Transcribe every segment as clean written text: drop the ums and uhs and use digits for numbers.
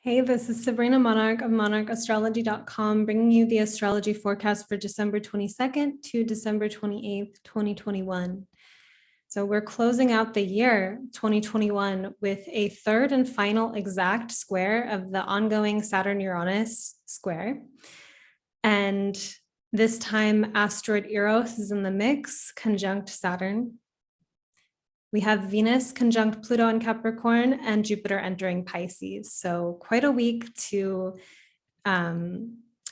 Hey, this is Sabrina Monarch of monarchastrology.com, bringing you the astrology forecast for December 22nd to December 28th, 2021. So we're closing out the year 2021 with a third and final exact square of the ongoing Saturn Uranus square. And this time, asteroid Eros is in the mix, conjunct Saturn. We have Venus conjunct Pluto in Capricorn and Jupiter entering Pisces. So quite a week to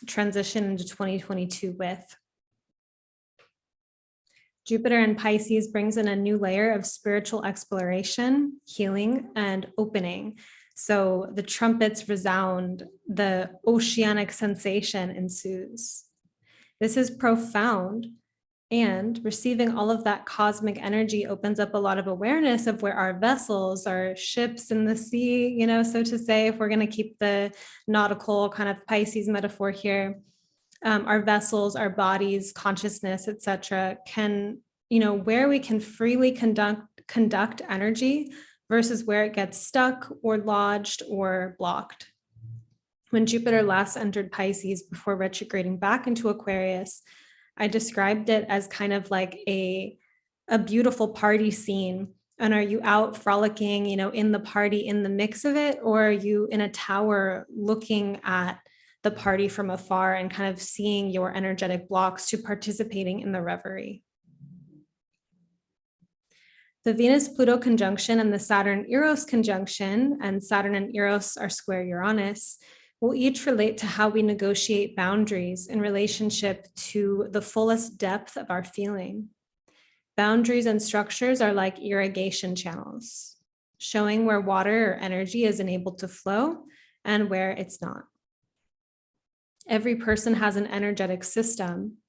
transition into 2022 with. Jupiter in Pisces brings in a new layer of spiritual exploration, healing, and opening. So the trumpets resound, the oceanic sensation ensues. This is profound. And receiving all of that cosmic energy opens up a lot of awareness of where our vessels, our ships in the sea, so to say, if we're going to keep the nautical kind of Pisces metaphor here, our vessels, our bodies, consciousness, etc., can, where we can freely conduct energy versus where it gets stuck or lodged or blocked. When Jupiter last entered Pisces before retrograding back into Aquarius, I described it as kind of like a beautiful party scene. And are you out frolicking, in the party, in the mix of it? Or are you in a tower looking at the party from afar and kind of seeing your energetic blocks to participating in the reverie? The Venus-Pluto conjunction and the Saturn-Eros conjunction, and Saturn and Eros are square Uranus, will each relate to how we negotiate boundaries in relationship to the fullest depth of our feeling. Boundaries and structures are like irrigation channels, showing where water or energy is enabled to flow and where it's not. Every person has an energetic system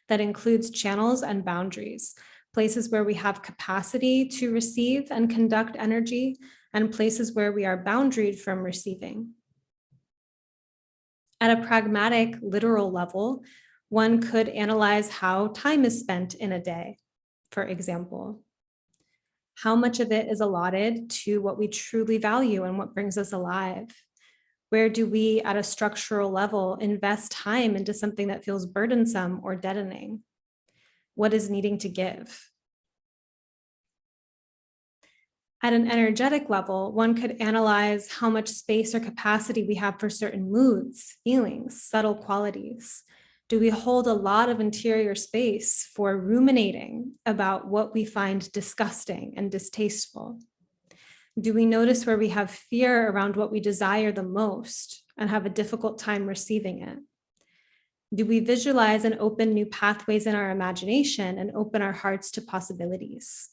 that includes channels and boundaries, places where we have capacity to receive and conduct energy, and places where we are boundaried from receiving. At a pragmatic, literal level, one could analyze how time is spent in a day, for example. How much of it is allotted to what we truly value and what brings us alive? Where do we, at a structural level, invest time into something that feels burdensome or deadening? What is needing to give? At an energetic level, one could analyze how much space or capacity we have for certain moods, feelings, subtle qualities. Do we hold a lot of interior space for ruminating about what we find disgusting and distasteful? Do we notice where we have fear around what we desire the most and have a difficult time receiving it? Do we visualize and open new pathways in our imagination and open our hearts to possibilities?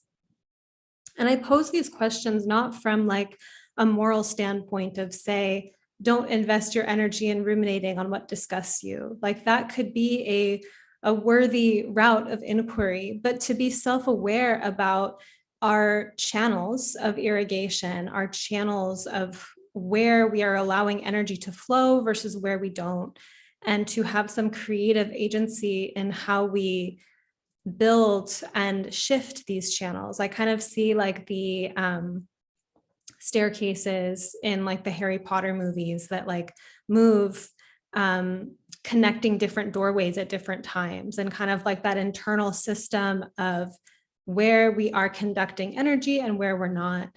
And I pose these questions not from like a moral standpoint of, say, don't invest your energy in ruminating on what disgusts you. Like that could be a worthy route of inquiry, but to be self-aware about our channels of irrigation, our channels of where we are allowing energy to flow versus where we don't, and to have some creative agency in how we build and shift these channels. I kind of see like the staircases in like the Harry Potter movies that like move, connecting different doorways at different times, and kind of like that internal system of where we are conducting energy and where we're not.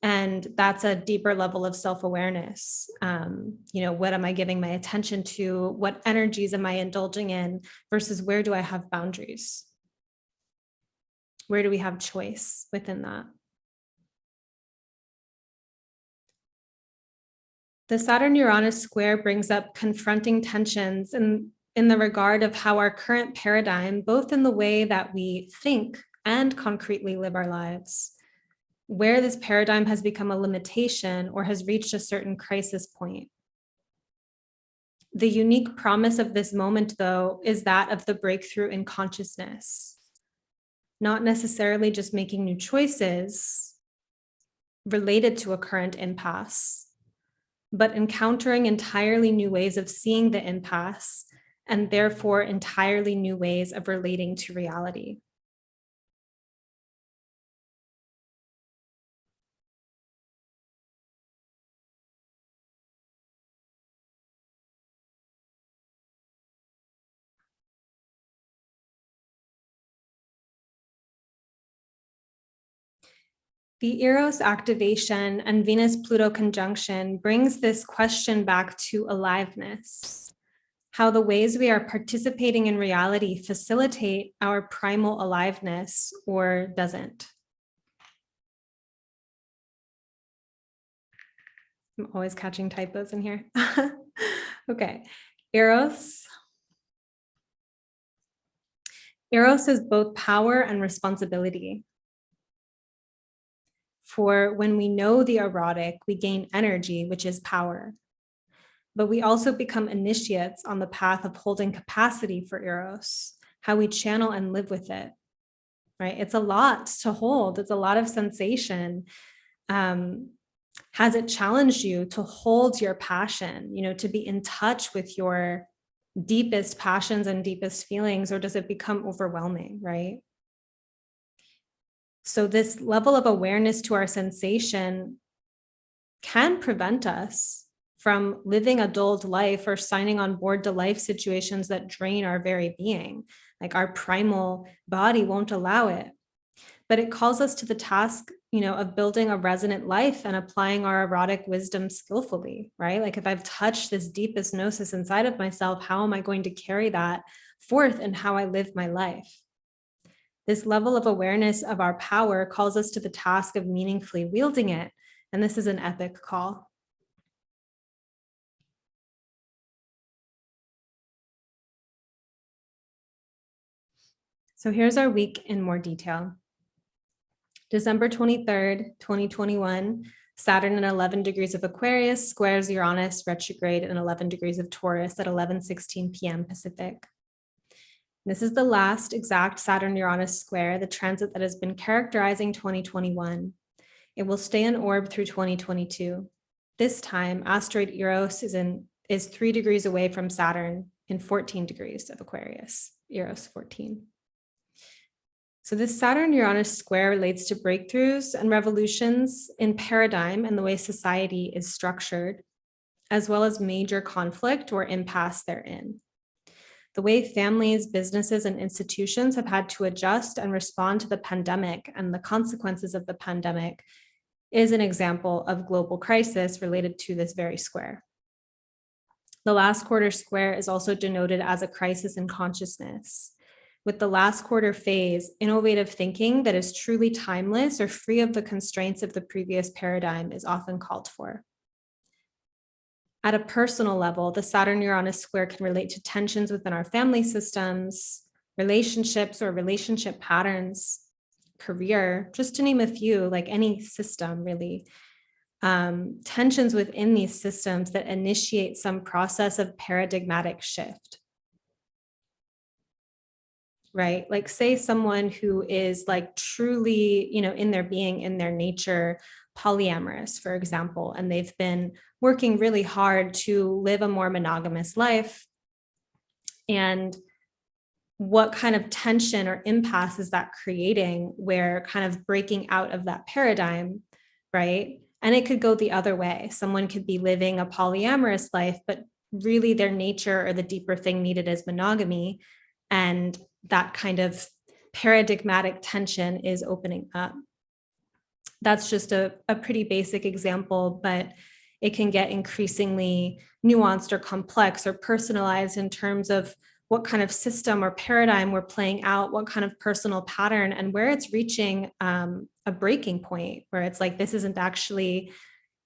And that's a deeper level of self-awareness. What am I giving my attention to? What energies am I indulging in versus where do I have boundaries? Where do we have choice within that? The Saturn-Uranus square brings up confronting tensions in the regard of how our current paradigm, both in the way that we think and concretely live our lives, where this paradigm has become a limitation or has reached a certain crisis point. The unique promise of this moment, though, is that of the breakthrough in consciousness. Not necessarily just making new choices related to a current impasse, but encountering entirely new ways of seeing the impasse and therefore entirely new ways of relating to reality. The Eros activation and Venus-Pluto conjunction brings this question back to aliveness, how the ways we are participating in reality facilitate our primal aliveness or doesn't. I'm always catching typos in here. Okay, Eros. Eros is both power and responsibility. For when we know the erotic, we gain energy, which is power. But we also become initiates on the path of holding capacity for Eros, how we channel and live with it, right? It's a lot to hold. It's a lot of sensation. Has it challenged you to hold your passion, to be in touch with your deepest passions and deepest feelings, or does it become overwhelming, right? So this level of awareness to our sensation can prevent us from living a dulled life or signing on board to life situations that drain our very being. Like our primal body won't allow it. But it calls us to the task, of building a resonant life and applying our erotic wisdom skillfully, right? Like if I've touched this deepest gnosis inside of myself, how am I going to carry that forth in how I live my life? This level of awareness of our power calls us to the task of meaningfully wielding it. And this is an epic call. So here's our week in more detail. December 23rd, 2021, Saturn in 11 degrees of Aquarius squares Uranus retrograde in 11 degrees of Taurus at 11:16 p.m. Pacific. This is the last exact Saturn-Uranus square, the transit that has been characterizing 2021. It will stay in orb through 2022. This time, asteroid Eros is 3 degrees away from Saturn in 14 degrees of Aquarius, Eros 14. So this Saturn-Uranus square relates to breakthroughs and revolutions in paradigm and the way society is structured, as well as major conflict or impasse therein. The way families, businesses, and institutions have had to adjust and respond to the pandemic and the consequences of the pandemic is an example of global crisis related to this very square. The last quarter square is also denoted as a crisis in consciousness. With the last quarter phase, innovative thinking that is truly timeless or free of the constraints of the previous paradigm is often called for. At a personal level, the Saturn-Uranus square can relate to tensions within our family systems, relationships or relationship patterns, career, just to name a few, like any system really. Tensions within these systems that initiate some process of paradigmatic shift. Right? Like say someone who is like truly, in their being, in their nature, polyamorous, for example, and they've been working really hard to live a more monogamous life. And what kind of tension or impasse is that creating where kind of breaking out of that paradigm, right? And it could go the other way. Someone could be living a polyamorous life, but really their nature or the deeper thing needed is monogamy. And that kind of paradigmatic tension is opening up. That's just a pretty basic example, but it can get increasingly nuanced or complex or personalized in terms of what kind of system or paradigm we're playing out, what kind of personal pattern, and where it's reaching a breaking point where it's like, this isn't actually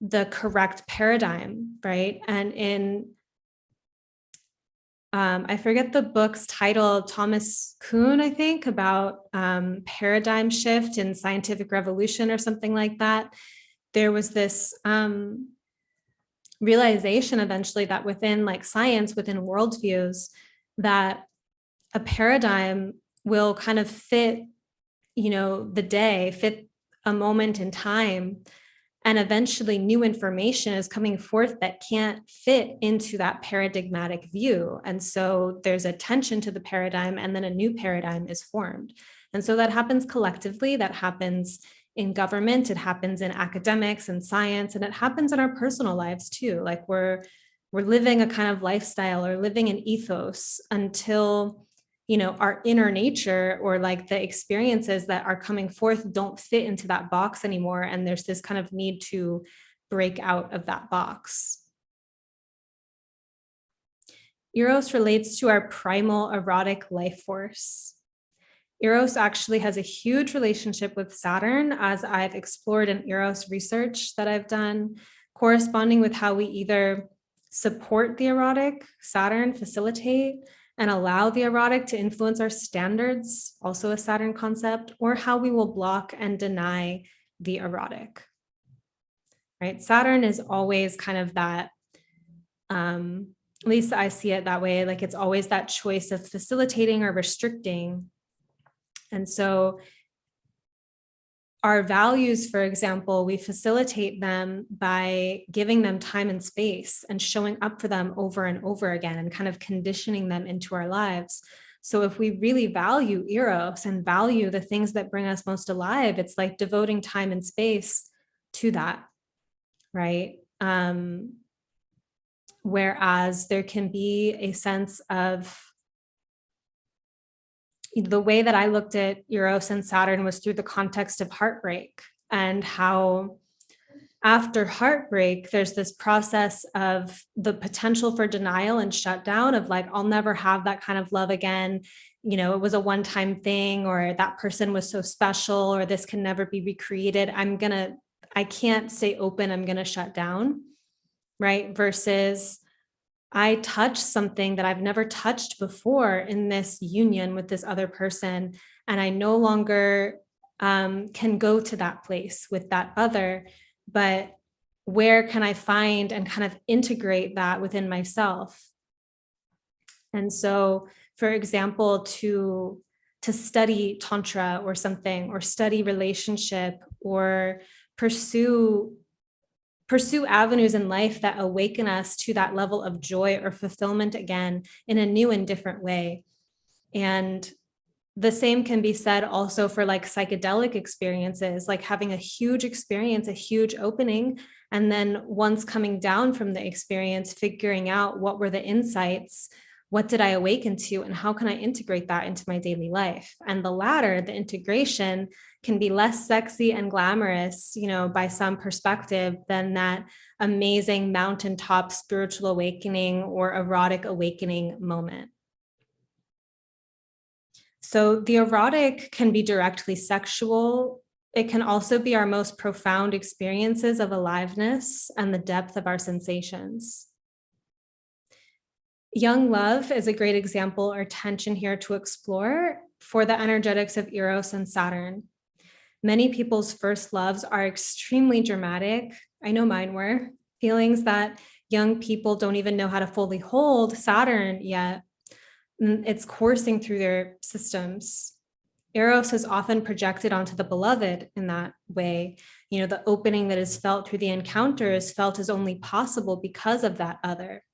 the correct paradigm, right? And in I forget the book's title, Thomas Kuhn, I think, about paradigm shift in scientific revolution or something like that. There was this realization eventually that within like science, within worldviews, that a paradigm will kind of fit, the day, fit a moment in time. And eventually new information is coming forth that can't fit into that paradigmatic view. And so there's a tension to the paradigm and then a new paradigm is formed. And so that happens collectively, that happens in government, it happens in academics and science, and it happens in our personal lives too. Like we're living a kind of lifestyle or living an ethos until our inner nature or like the experiences that are coming forth don't fit into that box anymore. And there's this kind of need to break out of that box. Eros relates to our primal erotic life force. Eros actually has a huge relationship with Saturn, as I've explored in Eros research that I've done, corresponding with how we either support the erotic, Saturn, facilitate, and allow the erotic to influence our standards, also a Saturn concept, or how we will block and deny the erotic. Right? Saturn is always kind of that, at least I see it that way, like it's always that choice of facilitating or restricting. And so our values, for example, we facilitate them by giving them time and space and showing up for them over and over again and kind of conditioning them into our lives. So if we really value Eros and value the things that bring us most alive, it's like devoting time and space to that, right? Whereas there can be a sense of, the way that I looked at Eros and Saturn was through the context of heartbreak, and how after heartbreak, there's this process of the potential for denial and shutdown of like, I'll never have that kind of love again. It was a one-time thing, or that person was so special, or this can never be recreated. I can't stay open. I'm going to shut down. Right. Versus I touch something that I've never touched before in this union with this other person, and I no longer can go to that place with that other, but where can I find and kind of integrate that within myself? And so, for example, to study Tantra or something, or study relationship, or pursue avenues in life that awaken us to that level of joy or fulfillment again in a new and different way. And the same can be said also for like psychedelic experiences, like having a huge experience, a huge opening, and then once coming down from the experience, figuring out what were the insights, what did I awaken to, and how can I integrate that into my daily life? And the latter, the integration, can be less sexy and glamorous, by some perspective, than that amazing mountaintop spiritual awakening or erotic awakening moment. So the erotic can be directly sexual. It can also be our most profound experiences of aliveness and the depth of our sensations. Young love is a great example or tension here to explore for the energetics of Eros and Saturn. Many people's first loves are extremely dramatic. I know mine were. Feelings that young people don't even know how to fully hold Saturn yet. It's coursing through their systems. Eros is often projected onto the beloved in that way. The opening that is felt through the encounter is felt as only possible because of that other.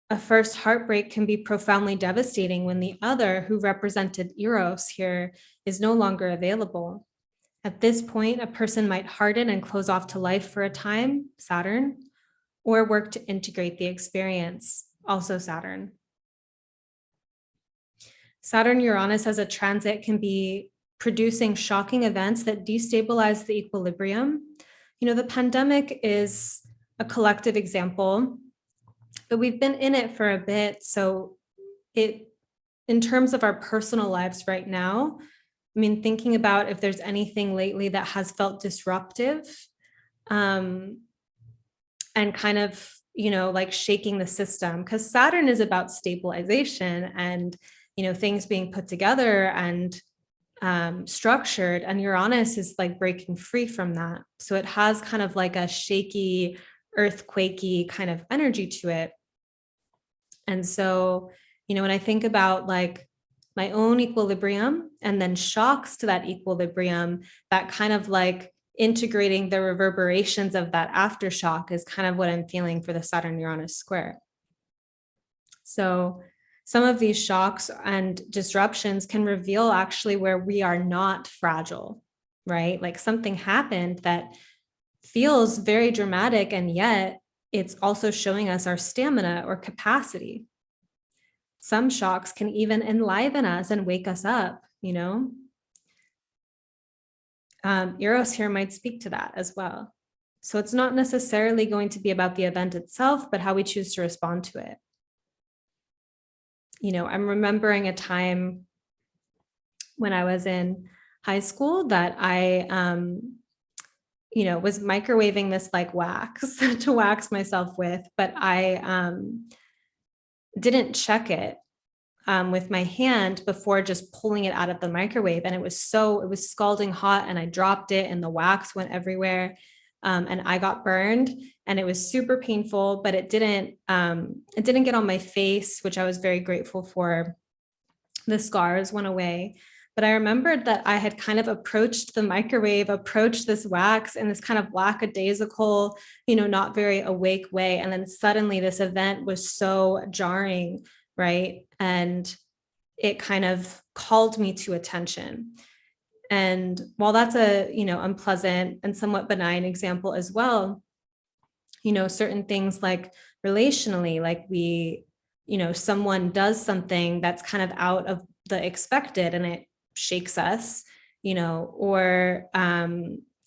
A first heartbreak can be profoundly devastating when the other, who represented Eros here, is no longer available. At this point, a person might harden and close off to life for a time, Saturn, or work to integrate the experience, also Saturn. Saturn Uranus as a transit can be producing shocking events that destabilize the equilibrium. The pandemic is a collective example, but we've been in it for a bit. So in terms of our personal lives right now, thinking about if there's anything lately that has felt disruptive, and kind of, like shaking the system, because Saturn is about stabilization and, things being put together and structured, and Uranus is like breaking free from that. So it has kind of like a shaky, earthquakey kind of energy to it. And so, when I think about like my own equilibrium and then shocks to that equilibrium, that kind of like integrating the reverberations of that aftershock is kind of what I'm feeling for the Saturn Uranus square. So some of these shocks and disruptions can reveal actually where we are not fragile, right? Like something happened that feels very dramatic, and yet it's also showing us our stamina or capacity. Some shocks can even enliven us and wake us up, you know? Eros here might speak to that as well. So it's not necessarily going to be about the event itself, but how we choose to respond to it. You know, I'm remembering a time when I was in high school that I, was microwaving this like wax to wax myself with, but I didn't check it with my hand before just pulling it out of the microwave. And it was scalding hot and I dropped it and the wax went everywhere. And I got burned and it was super painful, but it didn't get on my face, which I was very grateful for. The scars went away. But I remembered that I had kind of approached the microwave, approached this wax in this kind of lackadaisical, not very awake way. And then suddenly this event was so jarring, right? And it kind of called me to attention. And while that's a, unpleasant and somewhat benign example as well, certain things like relationally, like someone does something that's kind of out of the expected and it shakes us, or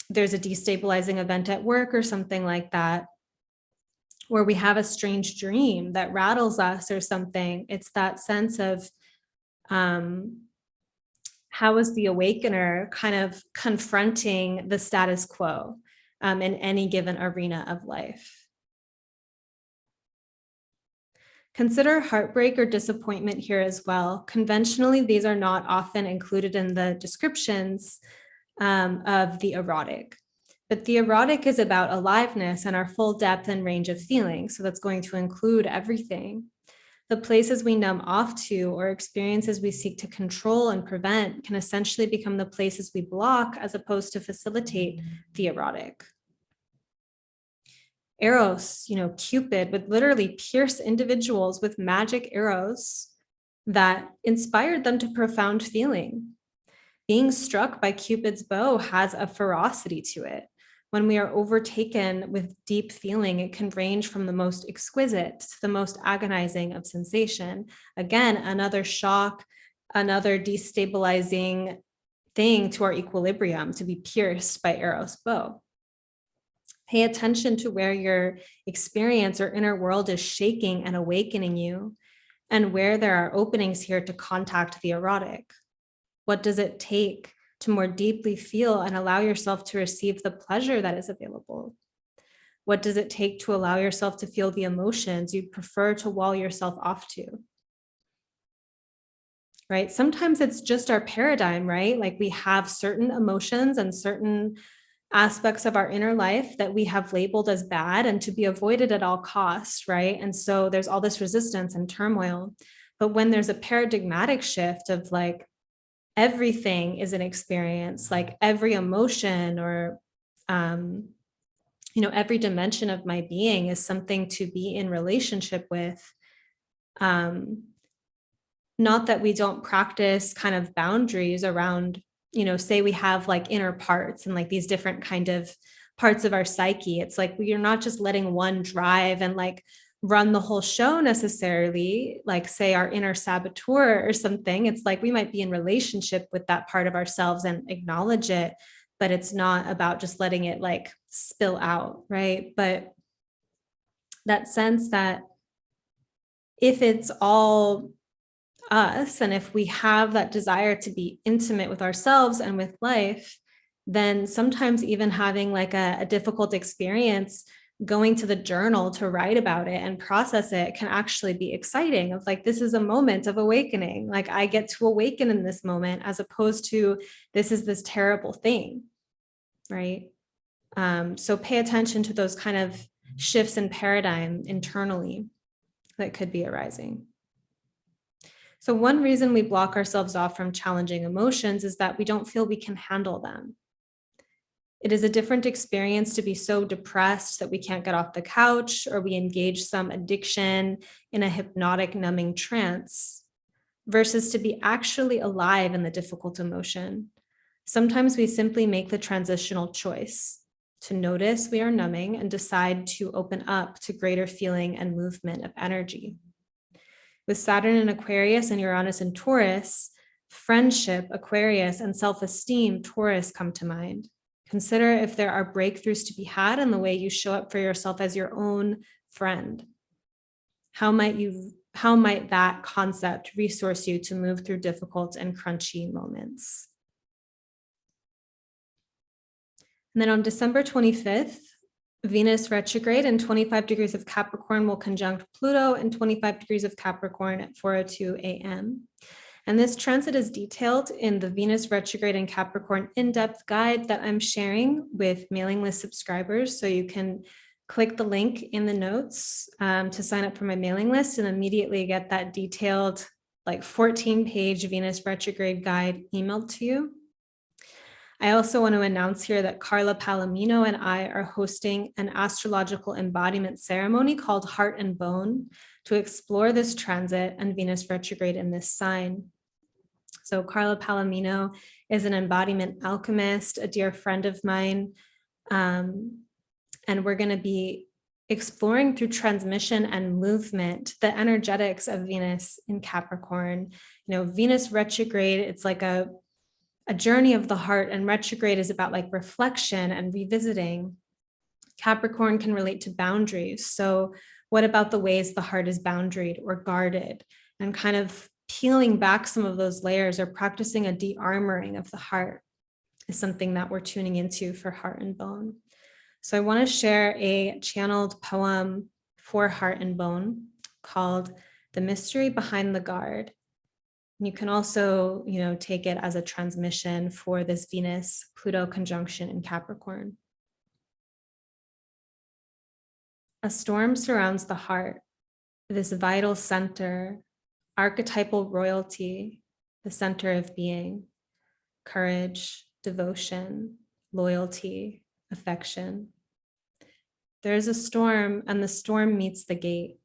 there's a destabilizing event at work or something like that, or we have a strange dream that rattles us or something. It's that sense of how is the awakener kind of confronting the status quo in any given arena of life. Consider heartbreak or disappointment here as well. Conventionally, these are not often included in the descriptions of the erotic. But the erotic is about aliveness and our full depth and range of feeling. So that's going to include everything. The places we numb off to or experiences we seek to control and prevent can essentially become the places we block as opposed to facilitate the erotic. Eros, Cupid would literally pierce individuals with magic arrows that inspired them to profound feeling. Being struck by Cupid's bow has a ferocity to it. When we are overtaken with deep feeling, it can range from the most exquisite to the most agonizing of sensation. Again, another shock, another destabilizing thing to our equilibrium, to be pierced by Eros' bow. Pay attention to where your experience or inner world is shaking and awakening you, and where there are openings here to contact the erotic. What does it take to more deeply feel and allow yourself to receive the pleasure that is available? What does it take to allow yourself to feel the emotions you'd prefer to wall yourself off to? Right? Sometimes it's just our paradigm, right? Like we have certain emotions and certain aspects of our inner life that we have labeled as bad and to be avoided at all costs, right? And so there's all this resistance and turmoil. But when there's a paradigmatic shift of like, everything is an experience, like every emotion or, every dimension of my being is something to be in relationship with. Not that we don't practice kind of boundaries around, say we have like inner parts and like these different kind of parts of our psyche. It's like we're not just letting one drive and like run the whole show necessarily, like say our inner saboteur or something. It's like we might be in relationship with that part of ourselves and acknowledge it, but it's not about just letting it like spill out, right? But that sense that if it's all us, and if we have that desire to be intimate with ourselves and with life, then sometimes even having like a difficult experience, going to the journal to write about it and process it can actually be exciting. Of like, this is a moment of awakening. Like I get to awaken in this moment, as opposed to this is this terrible thing, right? So pay attention to those kind of shifts in paradigm internally that could be arising. So one reason we block ourselves off from challenging emotions is that we don't feel we can handle them. It is a different experience to be so depressed that we can't get off the couch, or we engage some addiction in a hypnotic numbing trance, versus to be actually alive in the difficult emotion. Sometimes we simply make the transitional choice to notice we are numbing and decide to open up to greater feeling and movement of energy. With Saturn in Aquarius and Uranus in Taurus, friendship, Aquarius, and self-esteem, Taurus, come to mind. Consider if there are breakthroughs to be had in the way you show up for yourself as your own friend. How might that concept resource you to move through difficult and crunchy moments? And then on December 25th, Venus retrograde in 25 degrees of Capricorn will conjunct Pluto in 25 degrees of Capricorn at 4:02 a.m. And this transit is detailed in the Venus retrograde in Capricorn in-depth guide that I'm sharing with mailing list subscribers. So you can click the link in the notes to sign up for my mailing list and immediately get that detailed, like 14-page Venus retrograde guide emailed to you. I also want to announce here that Carla Palomino and I are hosting an astrological embodiment ceremony called Heart and Bone to explore this transit and Venus retrograde in this sign. So Carla Palomino is an embodiment alchemist, a dear friend of mine, and we're going to be exploring through transmission and movement the energetics of Venus in Capricorn. You know, Venus retrograde, it's like a journey of the heart, and retrograde is about like reflection and revisiting. Capricorn can relate to boundaries. So what about the ways the heart is boundaried or guarded, and kind of peeling back some of those layers or practicing a de-armoring of the heart is something that we're tuning into for Heart and Bone. So I want to share a channeled poem for Heart and Bone called The Mystery Behind the Guard. And you can also, take it as a transmission for this Venus-Pluto conjunction in Capricorn. A storm surrounds the heart, this vital center, archetypal royalty, the center of being, courage, devotion, loyalty, affection. There is a storm, and the storm meets the gate.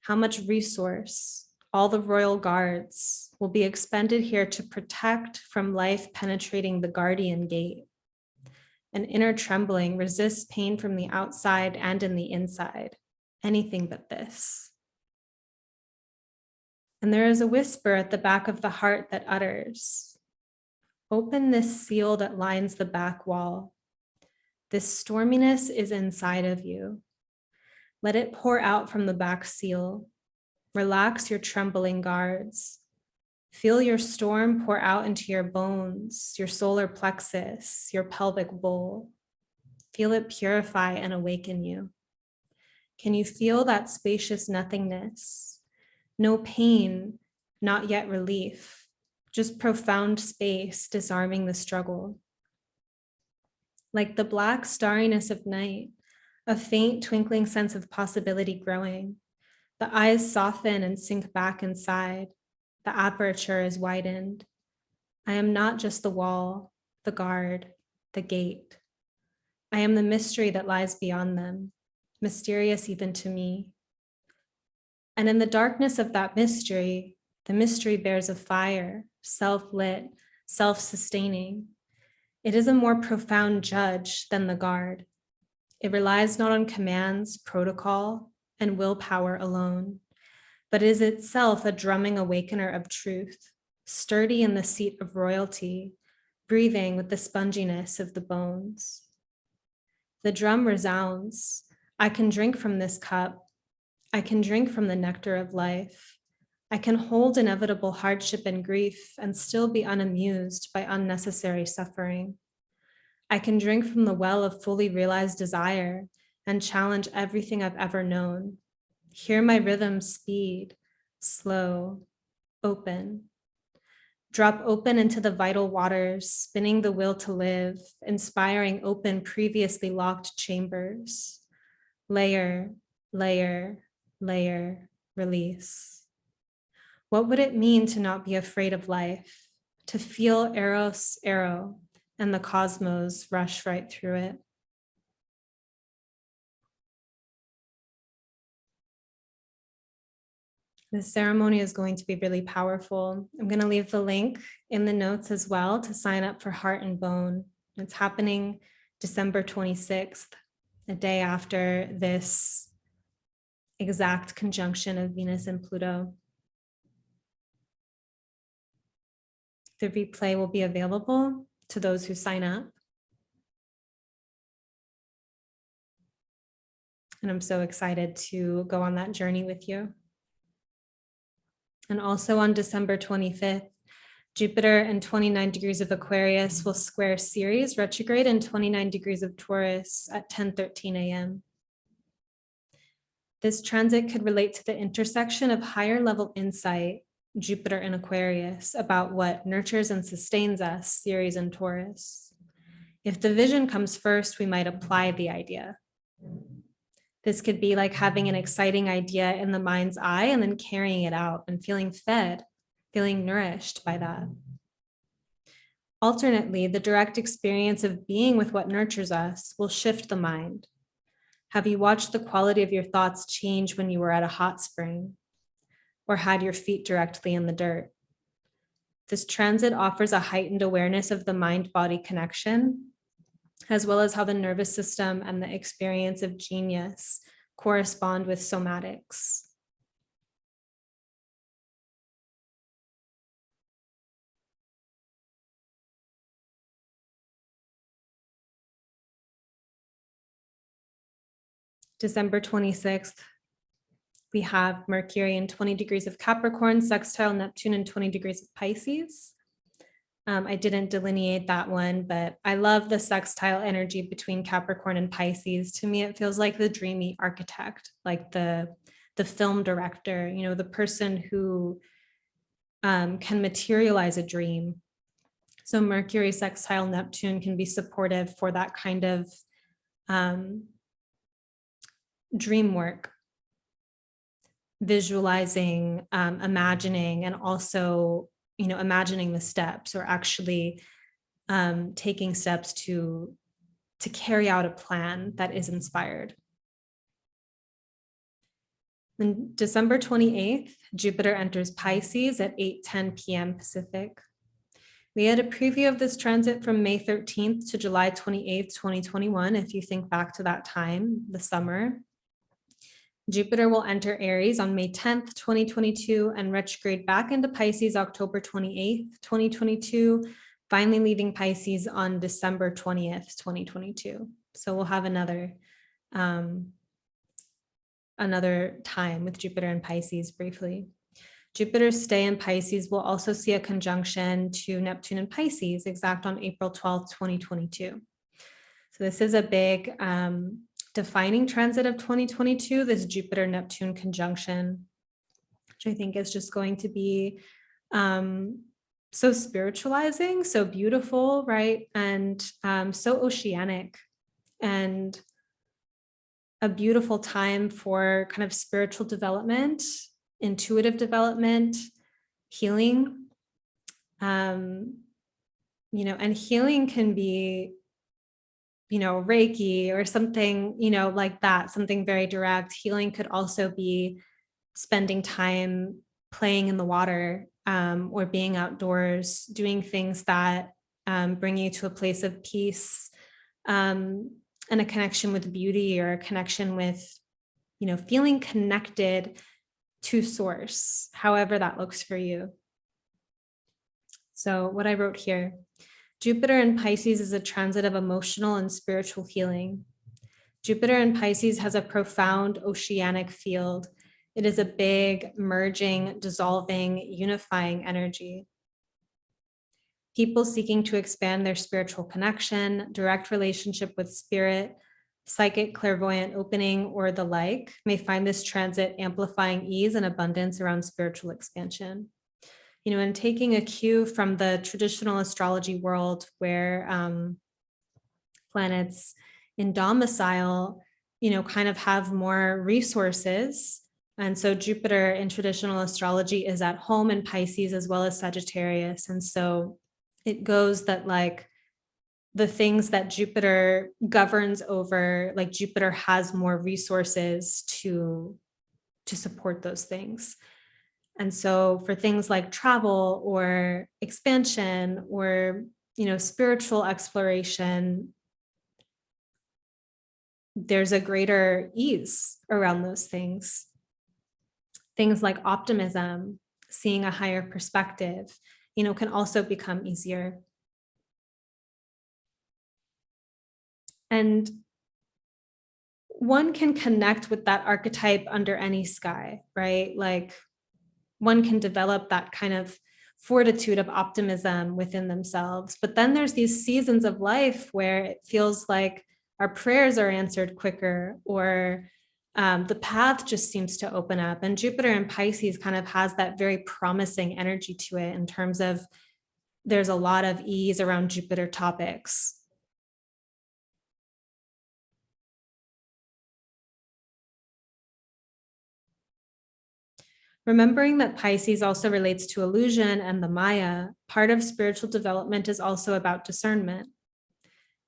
How much resource, all the royal guards, will be expended here to protect from life penetrating the guardian gate. An inner trembling resists pain from the outside and in the inside, anything but this. And there is a whisper at the back of the heart that utters, open this seal that lines the back wall. This storminess is inside of you. Let it pour out from the back seal. Relax your trembling guards. Feel your storm pour out into your bones, your solar plexus, your pelvic bowl. Feel it purify and awaken you. Can you feel that spacious nothingness? No pain, not yet relief, just profound space disarming the struggle. Like the black starriness of night, a faint twinkling sense of possibility growing. The eyes soften and sink back inside. The aperture is widened. I am not just the wall, the guard, the gate. I am the mystery that lies beyond them, mysterious even to me. And in the darkness of that mystery, the mystery bears a fire, self-lit, self-sustaining. It is a more profound judge than the guard. It relies not on commands, protocol, and willpower alone, but is itself a drumming awakener of truth, sturdy in the seat of royalty, breathing with the sponginess of the bones. The drum resounds. I can drink from this cup. I can drink from the nectar of life. I can hold inevitable hardship and grief and still be unamused by unnecessary suffering. I can drink from the well of fully realized desire and challenge everything I've ever known. Hear my rhythm speed, slow, open. Drop open into the vital waters, spinning the will to live, inspiring open previously locked chambers. Layer, layer, layer, release. What would it mean to not be afraid of life, to feel Eros, Ero, and the cosmos rush right through it? The ceremony is going to be really powerful. I'm going to leave the link in the notes as well to sign up for Heart and Bone. It's happening December 26th, a day after this exact conjunction of Venus and Pluto. The replay will be available to those who sign up. And I'm so excited to go on that journey with you. And also on December 25th, Jupiter in 29 degrees of Aquarius will square Ceres retrograde in 29 degrees of Taurus at 10:13 a.m. This transit could relate to the intersection of higher level insight, Jupiter in Aquarius, about what nurtures and sustains us, Ceres in Taurus. If the vision comes first, we might apply the idea. This could be like having an exciting idea in the mind's eye and then carrying it out and feeling fed, feeling nourished by that. Alternately, the direct experience of being with what nurtures us will shift the mind. Have you watched the quality of your thoughts change when you were at a hot spring or had your feet directly in the dirt? This transit offers a heightened awareness of the mind-body connection, as well as how the nervous system and the experience of genius correspond with somatics. December 26th, we have Mercury in 20 degrees of Capricorn, sextile Neptune in 20 degrees of Pisces. I didn't delineate that one, but I love the sextile energy between Capricorn and Pisces. To me, it feels like the dreamy architect, like the film director, you know, the person who can materialize a dream. So Mercury sextile Neptune can be supportive for that kind of dream work, visualizing, imagining, and also, you know, imagining the steps or actually taking steps to carry out a plan that is inspired. Then December 28th, Jupiter enters Pisces at 8:10 p.m. Pacific. We had a preview of this transit from May 13th to July 28th, 2021. If you think back to that time, the summer, Jupiter will enter Aries on May 10th, 2022, and retrograde back into Pisces October 28th, 2022, finally leaving Pisces on December 20th, 2022. So we'll have another time with Jupiter and Pisces briefly. Jupiter's stay in Pisces will also see a conjunction to Neptune and Pisces exact on April 12th, 2022. So this is a big defining transit of 2022, this Jupiter-Neptune conjunction, which I think is just going to be so spiritualizing, so beautiful, right? And so oceanic, and a beautiful time for kind of spiritual development, intuitive development, healing. You know, and healing can be, you know, Reiki or something, you know, like that, something very direct. Healing could also be spending time playing in the water, or being outdoors, doing things that bring you to a place of peace, and a connection with beauty, or a connection with, you know, feeling connected to source, however that looks for you. So what I wrote here, Jupiter in Pisces is a transit of emotional and spiritual healing. Jupiter in Pisces has a profound oceanic field. It is a big, merging, dissolving, unifying energy. People seeking to expand their spiritual connection, direct relationship with spirit, psychic, clairvoyant opening, or the like may find this transit amplifying ease and abundance around spiritual expansion. You know, and taking a cue from the traditional astrology world where planets in domicile, you know, kind of have more resources. And so Jupiter in traditional astrology is at home in Pisces as well as Sagittarius. And so it goes that like the things that Jupiter governs over, like Jupiter has more resources to support those things. And so for things like travel or expansion or, you know, spiritual exploration, there's a greater ease around those things. Things like optimism, seeing a higher perspective, can also become easier. And one can connect with that archetype under any sky, right? Like one can develop that kind of fortitude of optimism within themselves. But then there's these seasons of life where it feels like our prayers are answered quicker, or the path just seems to open up. And Jupiter in Pisces kind of has that very promising energy to it, in terms of there's a lot of ease around Jupiter topics. Remembering that Pisces also relates to illusion and the Maya, part of spiritual development is also about discernment.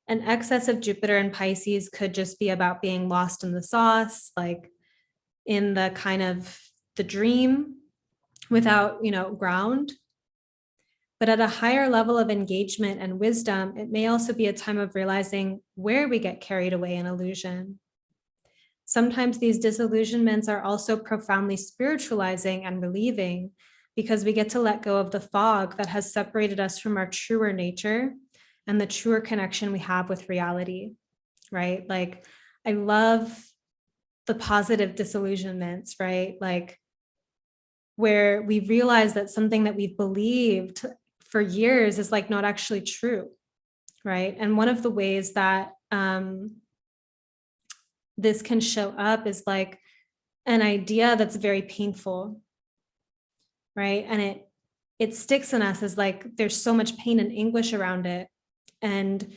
An excess of Jupiter in Pisces could just be about being lost in the sauce, like in the kind of the dream without, ground. But at a higher level of engagement and wisdom, it may also be a time of realizing where we get carried away in illusion. Sometimes these disillusionments are also profoundly spiritualizing and relieving, because we get to let go of the fog that has separated us from our truer nature and the truer connection we have with reality, right? Like, I love the positive disillusionments, right? Like, where we realize that something that we've believed for years is like not actually true, right? And one of the ways that this can show up is like an idea that's very painful, right? And it sticks in us as like there's so much pain and anguish around it. And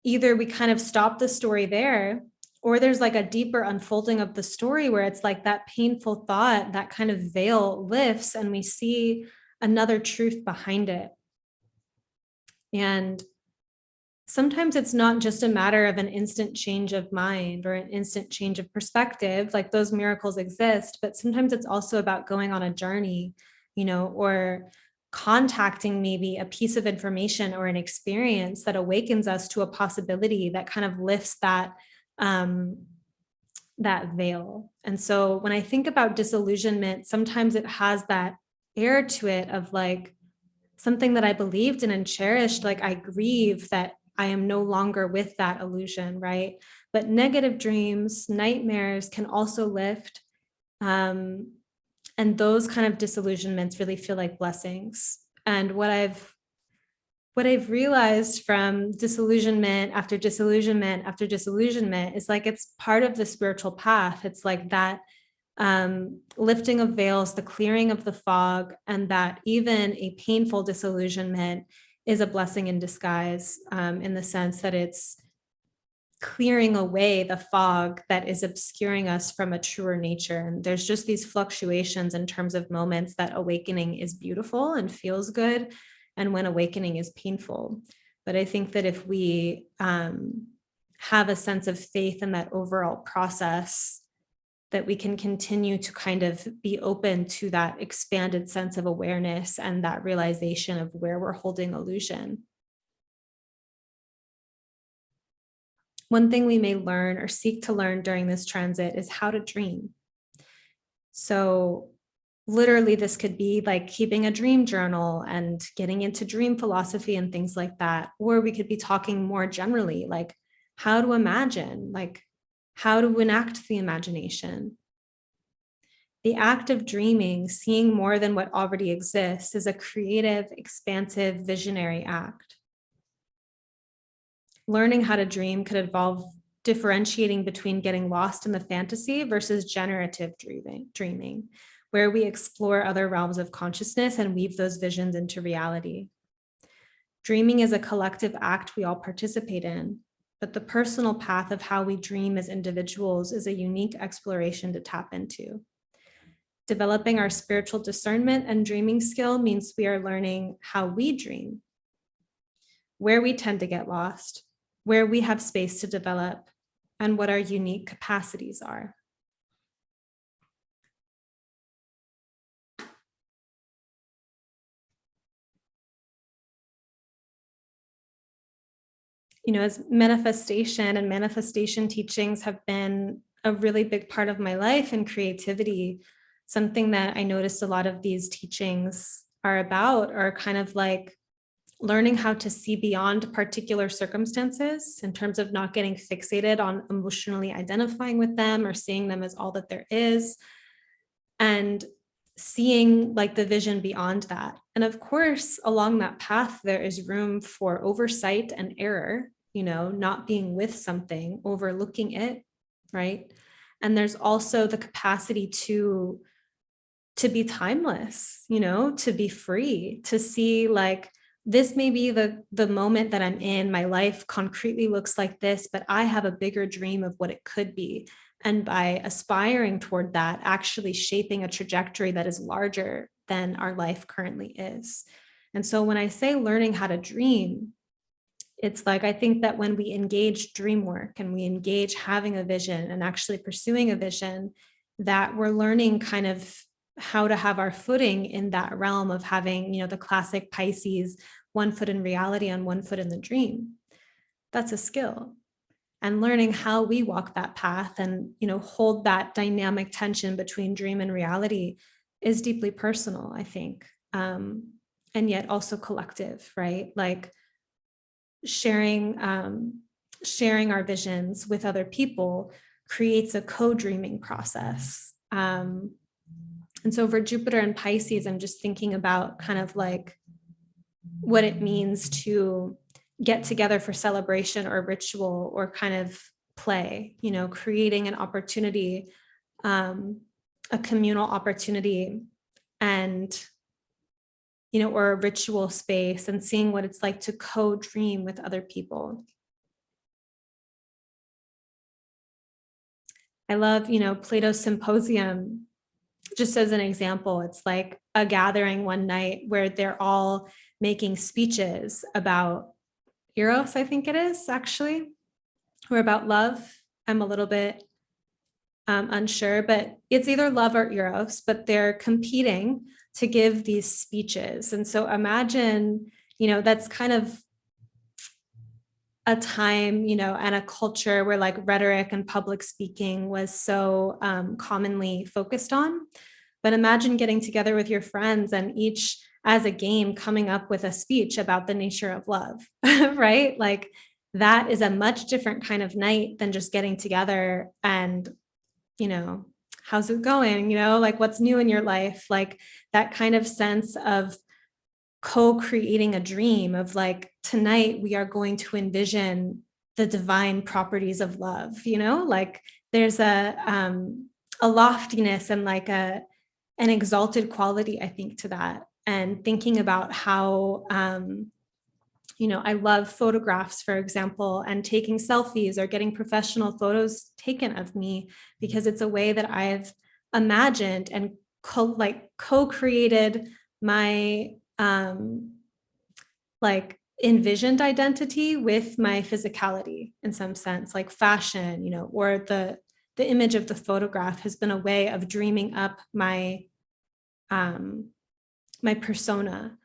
either we kind of stop the story there, or there's like a deeper unfolding of the story where it's like that painful thought, that kind of veil lifts and we see another truth behind it. And sometimes it's not just a matter of an instant change of mind or an instant change of perspective, like those miracles exist, but sometimes it's also about going on a journey, or contacting maybe a piece of information or an experience that awakens us to a possibility that kind of lifts that veil. And so when I think about disillusionment, sometimes it has that air to it of like something that I believed in and cherished. Like, I grieve that I am no longer with that illusion, right? But negative dreams, nightmares can also lift. And those kind of disillusionments really feel like blessings. And what I've realized from disillusionment after disillusionment after disillusionment is like it's part of the spiritual path. It's like that lifting of veils, the clearing of the fog, and that even a painful disillusionment is a blessing in disguise, in the sense that it's clearing away the fog that is obscuring us from a truer nature. And there's just these fluctuations in terms of moments that awakening is beautiful and feels good, and when awakening is painful. But I think that if we have a sense of faith in that overall process, that we can continue to kind of be open to that expanded sense of awareness and that realization of where we're holding illusion. One thing we may learn or seek to learn during this transit is how to dream. So literally, this could be like keeping a dream journal and getting into dream philosophy and things like that. Or we could be talking more generally, like how to imagine, like how to enact the imagination. The act of dreaming, seeing more than what already exists, is a creative, expansive, visionary act. Learning how to dream could involve differentiating between getting lost in the fantasy versus generative dreaming, where we explore other realms of consciousness and weave those visions into reality. Dreaming is a collective act we all participate in, but the personal path of how we dream as individuals is a unique exploration to tap into. Developing our spiritual discernment and dreaming skill means we are learning how we dream, where we tend to get lost, where we have space to develop, and what our unique capacities are. As manifestation and manifestation teachings have been a really big part of my life and creativity, something that I noticed a lot of these teachings are about are kind of like learning how to see beyond particular circumstances in terms of not getting fixated on emotionally identifying with them or seeing them as all that there is, and seeing like the vision beyond that. And of course, along that path, there is room for oversight and error, not being with something, overlooking it, right? And there's also the capacity to be timeless, to be free, to see like, this may be the moment that I'm in. My life concretely looks like this, but I have a bigger dream of what it could be. And by aspiring toward that, actually shaping a trajectory that is larger than our life currently is. And so when I say learning how to dream, it's like, I think that when we engage dream work and we engage having a vision and actually pursuing a vision, that we're learning kind of how to have our footing in that realm of having, the classic Pisces, one foot in reality and one foot in the dream. That's a skill. And learning how we walk that path and, hold that dynamic tension between dream and reality is deeply personal, I think. And yet also collective, right? Like sharing our visions with other people creates a co-dreaming process. And so for Jupiter and Pisces, I'm just thinking about kind of like what it means to get together for celebration or ritual or kind of play, creating an opportunity, a communal opportunity, and, or a ritual space, and seeing what it's like to co-dream with other people. I love, Plato's Symposium. Just as an example, it's like a gathering one night where they're all making speeches about Eros, I think it is actually, or about love. I'm a little bit unsure, but it's either love or Eros, but they're competing to give these speeches. And so imagine, that's kind of a time, and a culture where like rhetoric and public speaking was so commonly focused on. But imagine getting together with your friends and each as a game coming up with a speech about the nature of love, right? Like that is a much different kind of night than just getting together and, how's it going? Like what's new in your life? Like that kind of sense of co-creating a dream of like, tonight we are going to envision the divine properties of love, like there's a loftiness and like an exalted quality, I think, to that. And thinking about how, I love photographs, for example, and taking selfies or getting professional photos taken of me, because it's a way that I've imagined and co-created my like envisioned identity with my physicality in some sense, like fashion, or the image of the photograph has been a way of dreaming up my my persona.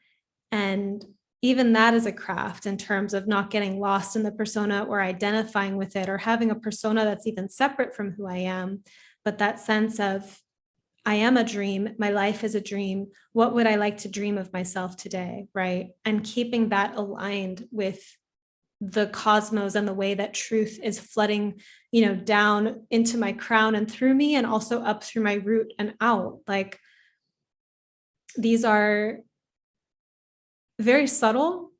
And even that is a craft in terms of not getting lost in the persona or identifying with it or having a persona that's even separate from who I am, but that sense of I am a dream. My life is a dream. What would I like to dream of myself today? Right. And keeping that aligned with the cosmos and the way that truth is flooding, down into my crown and through me, and also up through my root and out. Like these are very subtle,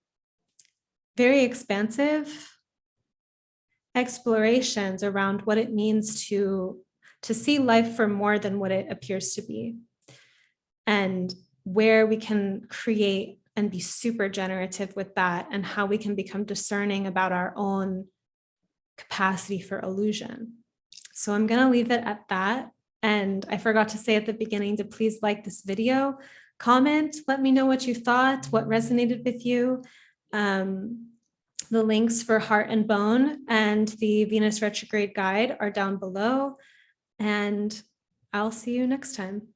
very expansive explorations around what it means to see life for more than what it appears to be, and where we can create and be super generative with that, and how we can become discerning about our own capacity for illusion. So I'm going to leave it at that. And I forgot to say at the beginning to please like this video, comment, let me know what you thought, what resonated with you. The links for Heart and Bone and the Venus retrograde guide are down below. And I'll see you next time.